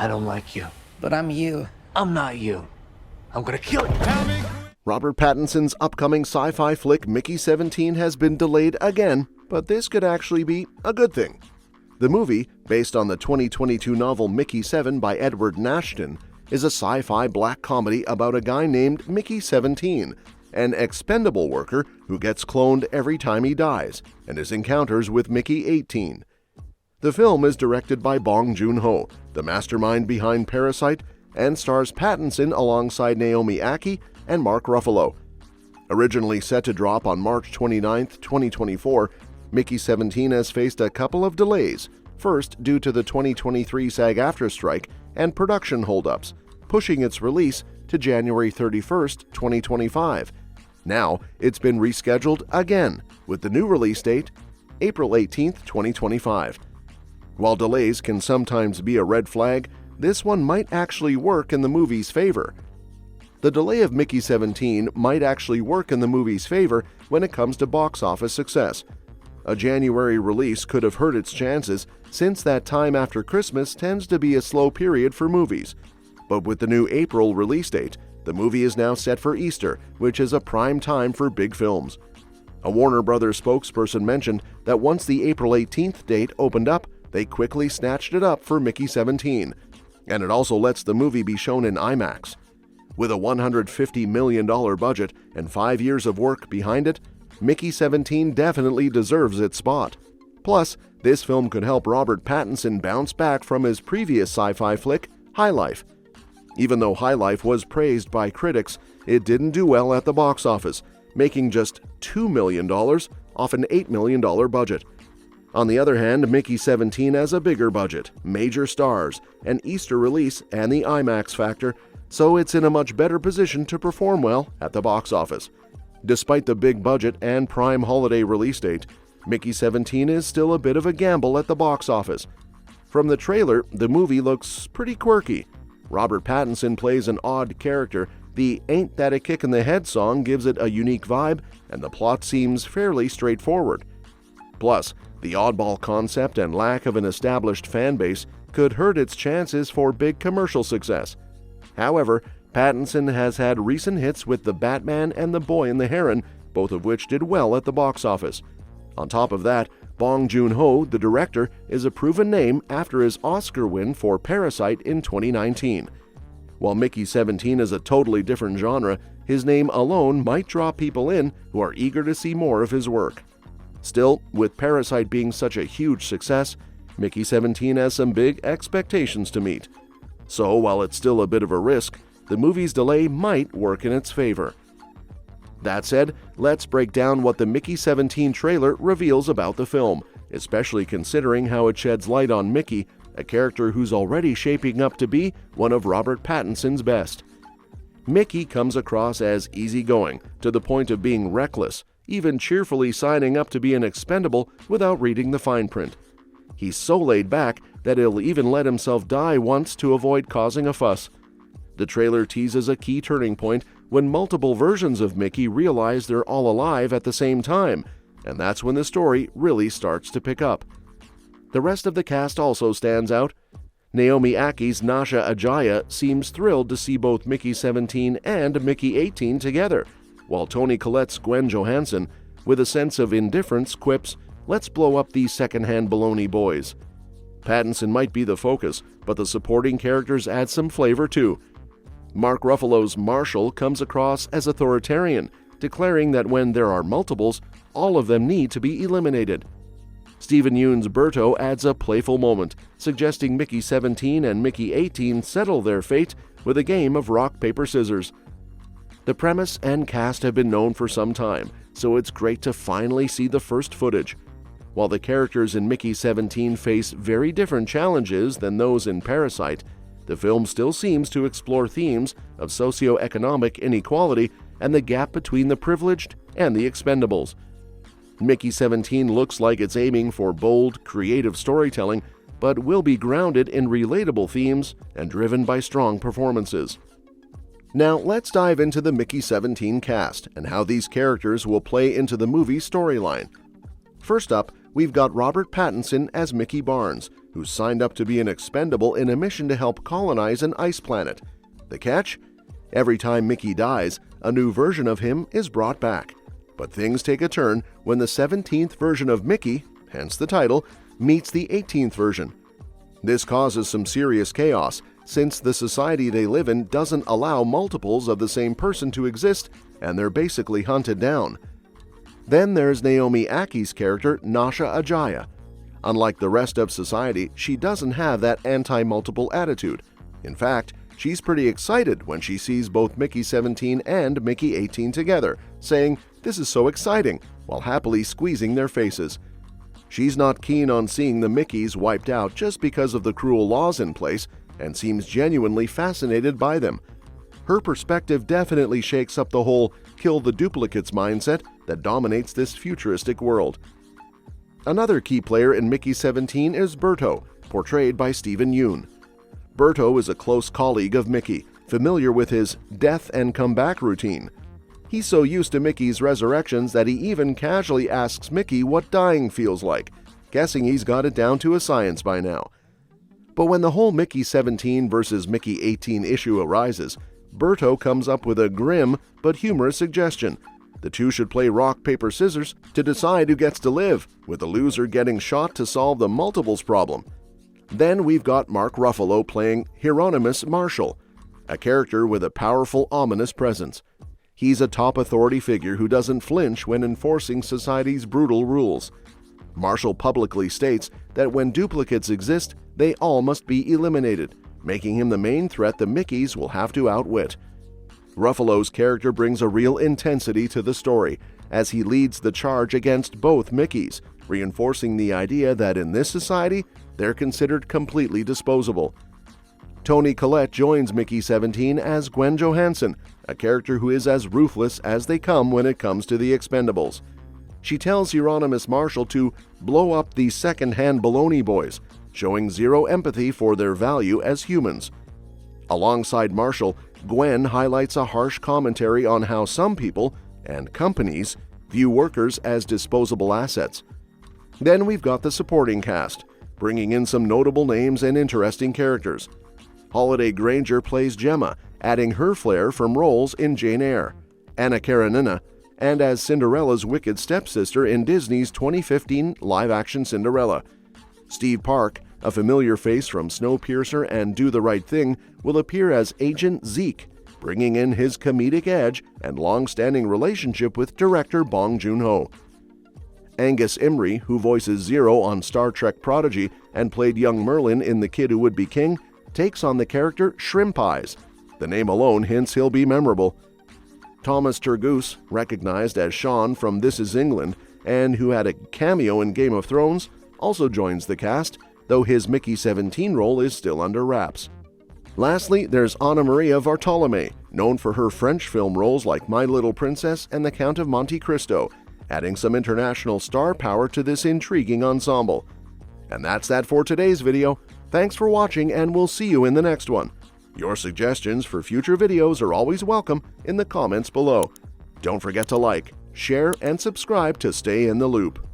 I don't like you. But I'm you. I'm not you. I'm gonna kill you. Robert Pattinson's upcoming sci-fi flick Mickey 17 has been delayed again, but this could actually be a good thing. The movie, based on the 2022 novel Mickey 7 by Edward Ashton, is a sci-fi black comedy about a guy named Mickey 17, an expendable worker who gets cloned every time he dies, and his encounters with Mickey 18. The film is directed by Bong Joon-ho, the mastermind behind Parasite, and stars Pattinson alongside Naomi Ackie and Mark Ruffalo. Originally set to drop on March 29, 2024, Mickey 17 has faced a couple of delays, first due to the 2023 SAG-AFTRA strike and production holdups, pushing its release to January 31, 2025. Now, it's been rescheduled again, with the new release date, April 18, 2025. While delays can sometimes be a red flag, this one might actually work in the movie's favor. The delay of Mickey 17 might actually work in the movie's favor when it comes to box office success. A January release could have hurt its chances, since that time after Christmas tends to be a slow period for movies. But with the new April release date, the movie is now set for Easter, which is a prime time for big films. A Warner Brothers spokesperson mentioned that once the April 18th date opened up, they quickly snatched it up for Mickey 17. And it also lets the movie be shown in IMAX. With a $150 million budget and 5 years of work behind it, Mickey 17 definitely deserves its spot. Plus, this film could help Robert Pattinson bounce back from his previous sci-fi flick, High Life. Even though High Life was praised by critics, it didn't do well at the box office, making just $2 million off an $8 million budget. On the other hand, Mickey 17 has a bigger budget, major stars, an Easter release, and the IMAX factor, so it's in a much better position to perform well at the box office. Despite the big budget and prime holiday release date, Mickey 17 is still a bit of a gamble at the box office. From the trailer, the movie looks pretty quirky. Robert Pattinson plays an odd character, the Ain't That a Kick in the Head song gives it a unique vibe, and the plot seems fairly straightforward. Plus, the oddball concept and lack of an established fan base could hurt its chances for big commercial success. However, Pattinson has had recent hits with The Batman and The Boy and the Heron, both of which did well at the box office. On top of that, Bong Joon-ho, the director, is a proven name after his Oscar win for Parasite in 2019. While Mickey 17 is a totally different genre, his name alone might draw people in who are eager to see more of his work. Still, with Parasite being such a huge success, Mickey 17 has some big expectations to meet. So, while it's still a bit of a risk, the movie's delay might work in its favor. That said, let's break down what the Mickey 17 trailer reveals about the film, especially considering how it sheds light on Mickey, a character who's already shaping up to be one of Robert Pattinson's best. Mickey comes across as easygoing, to the point of being reckless, even cheerfully signing up to be an expendable without reading the fine print. He's so laid back that he'll even let himself die once to avoid causing a fuss. The trailer teases a key turning point when multiple versions of Mickey realize they're all alive at the same time, and that's when the story really starts to pick up. The rest of the cast also stands out. Naomi Akkie's Nasha Ajaya seems thrilled to see both Mickey 17 and Mickey 18 together, while Toni Collette's Gwen Johansson, with a sense of indifference, quips, "Let's blow up these secondhand baloney boys." Pattinson might be the focus, but the supporting characters add some flavor too. Mark Ruffalo's Marshall comes across as authoritarian, declaring that when there are multiples, all of them need to be eliminated. Stephen Yeun's Berto adds a playful moment, suggesting Mickey 17 and Mickey 18 settle their fate with a game of rock, paper, scissors. The premise and cast have been known for some time, so it's great to finally see the first footage. While the characters in Mickey 17 face very different challenges than those in Parasite, the film still seems to explore themes of socioeconomic inequality and the gap between the privileged and the expendables. Mickey 17 looks like it's aiming for bold, creative storytelling, but will be grounded in relatable themes and driven by strong performances. Now let's dive into the Mickey 17 cast and how these characters will play into the movie's storyline. First up, we've got Robert Pattinson as Mickey Barnes, who's signed up to be an expendable in a mission to help colonize an ice planet. The catch? Every time Mickey dies, a new version of him is brought back. But things take a turn when the 17th version of Mickey, hence the title, meets the 18th version. This causes some serious chaos, since the society they live in doesn't allow multiples of the same person to exist, and they're basically hunted down. Then there's Naomi Akkie's character, Nasha Ajaya. Unlike the rest of society, she doesn't have that anti-multiple attitude. In fact, she's pretty excited when she sees both Mickey 17 and Mickey 18 together, saying, "This is so exciting," while happily squeezing their faces. She's not keen on seeing the Mickeys wiped out just because of the cruel laws in place, and seems genuinely fascinated by them. Her perspective definitely shakes up the whole kill the duplicates mindset that dominates this futuristic world. Another key player in Mickey 17 is Berto, portrayed by Steven Yeun. Berto is a close colleague of Mickey, familiar with his death and comeback routine. He's so used to Mickey's resurrections that he even casually asks Mickey what dying feels like, guessing he's got it down to a science by now. But when the whole Mickey 17 versus Mickey 18 issue arises, Berto comes up with a grim but humorous suggestion. The two should play rock, paper, scissors to decide who gets to live, with the loser getting shot to solve the multiples problem. Then we've got Mark Ruffalo playing Hieronymus Marshall, a character with a powerful, ominous presence. He's a top authority figure who doesn't flinch when enforcing society's brutal rules. Marshall publicly states that when duplicates exist, they all must be eliminated, making him the main threat the Mickeys will have to outwit. Ruffalo's character brings a real intensity to the story, as he leads the charge against both Mickeys, reinforcing the idea that in this society, they're considered completely disposable. Toni Collette joins Mickey 17 as Gwen Johansson, a character who is as ruthless as they come when it comes to the expendables. She tells Hieronymus Marshall to blow up these second-hand baloney boys, showing zero empathy for their value as humans. Alongside Marshall, Gwen highlights a harsh commentary on how some people, and companies, view workers as disposable assets. Then we've got the supporting cast, bringing in some notable names and interesting characters. Holiday Granger plays Gemma, adding her flair from roles in Jane Eyre, Anna Karenina, and as Cinderella's wicked stepsister in Disney's 2015 live-action Cinderella. Steve Park, a familiar face from Snowpiercer and Do the Right Thing, will appear as Agent Zeke, bringing in his comedic edge and long-standing relationship with director Bong Joon-ho. Angus Imrie, who voices Zero on Star Trek Prodigy and played young Merlin in The Kid Who Would Be King, takes on the character Shrimp Eyes. The name alone hints he'll be memorable. Thomas Turgoose, recognized as Sean from This Is England and who had a cameo in Game of Thrones, also joins the cast, though his Mickey 17 role is still under wraps. Lastly, there's Anna Maria Bartolomé, known for her French film roles like My Little Princess and The Count of Monte Cristo, adding some international star power to this intriguing ensemble. And that's that for today's video. Thanks for watching, and we'll see you in the next one. Your suggestions for future videos are always welcome in the comments below. Don't forget to like, share, and subscribe to stay in the loop.